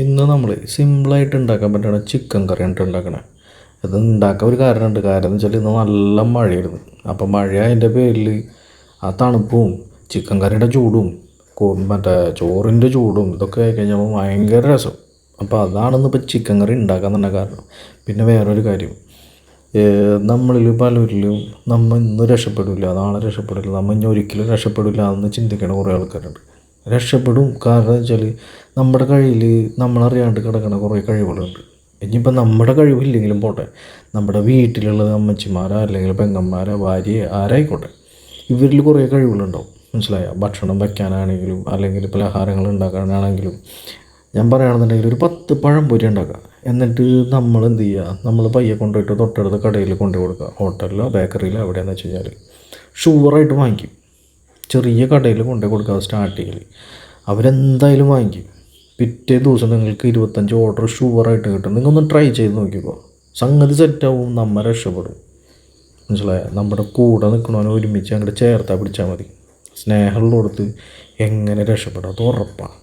ഇന്ന് നമ്മൾ സിമ്പിളായിട്ട് ഉണ്ടാക്കാൻ പറ്റുന്ന ചിക്കൻ കറിയാണ് ഉണ്ടാക്കണേ. ഇത് ഉണ്ടാക്കാൻ ഒരു കാരണമുണ്ട്. കാരണം എന്ന് വെച്ചാൽ ഇന്ന് നല്ല മഴയായിരുന്നു. അപ്പോൾ മഴ അതിൻ്റെ പേരിൽ ആ തണുപ്പും ചിക്കൻ കറിയുടെ ചൂടും മറ്റേ ചോറിൻ്റെ ചൂടും ഇതൊക്കെ ആയി കഴിഞ്ഞപ്പോൾ ഭയങ്കര രസം. അപ്പോൾ അതാണെന്ന് ഇപ്പോൾ ചിക്കൻ കറി ഉണ്ടാക്കാൻ തന്നെ കാരണം. പിന്നെ വേറൊരു കാര്യം, നമ്മളിൽ പലരിലും നമ്മൾ ഇന്ന് രക്ഷപ്പെടില്ല, നാളെ രക്ഷപ്പെടില്ല, നമ്മൾ ഇനി ഒരിക്കലും രക്ഷപ്പെടില്ല എന്ന് ചിന്തിക്കുന്ന കുറേ ആൾക്കാരുണ്ട്. രക്ഷപ്പെടും. കാരണം എന്ന് വെച്ചാൽ നമ്മുടെ കയ്യിൽ നമ്മളറിയാണ്ട് കിടക്കുന്ന കുറേ കഴിവുകളുണ്ട്. ഇനിയിപ്പോൾ നമ്മുടെ കഴിവില്ലെങ്കിലും പോട്ടെ, നമ്മുടെ വീട്ടിലുള്ള അമ്മച്ചിമാരോ അല്ലെങ്കിൽ പെങ്ങന്മാരോ ഭാര്യയോ ആരായിക്കോട്ടെ, ഇവരിൽ കുറേ കഴിവുകളുണ്ടാവും. മനസ്സിലായോ? ഭക്ഷണം വയ്ക്കാനാണെങ്കിലും അല്ലെങ്കിൽ പലഹാരങ്ങൾ ഉണ്ടാക്കാനാണെങ്കിലും. ഞാൻ പറയുകയാണെന്നുണ്ടെങ്കിൽ ഒരു 10 പഴംപൊരി ഉണ്ടാക്കുക. എന്നിട്ട് നമ്മൾ എന്ത് ചെയ്യുക, നമ്മൾ പയ്യെ കൊണ്ടുപോയിട്ട് തൊട്ടടുത്ത കടയിൽ കൊണ്ടുപോയി കൊടുക്കുക. ഹോട്ടലിലോ ബേക്കറിയിലോ എവിടെയാണെന്ന് വെച്ച് കഴിഞ്ഞാൽ ഷുവറായിട്ട് വാങ്ങിക്കും. ചെറിയ കടയിൽ കൊണ്ടുപോയി കൊടുക്കുക സ്റ്റാർട്ടിങ്ങിൽ. അവരെന്തായാലും വാങ്ങിക്കും. പിറ്റേ ദിവസം നിങ്ങൾക്ക് 25 ഓർഡർ ഷുവറായിട്ട് കിട്ടും. നിങ്ങളൊന്ന് ട്രൈ ചെയ്ത് നോക്കിക്കോ. സംഗതി സെറ്റാവും, നമ്മൾ രക്ഷപ്പെടും. മനസ്സിലായോ? നമ്മുടെ കൂടെ നിൽക്കണവനെ ഒരുമിച്ച് അങ്ങോട്ട് ചേർത്താൽ പിടിച്ചാൽ മതി. സ്നേഹമുള്ളടത്ത് എങ്ങനെ രക്ഷപ്പെടാം, അത് ഉറപ്പാണ്.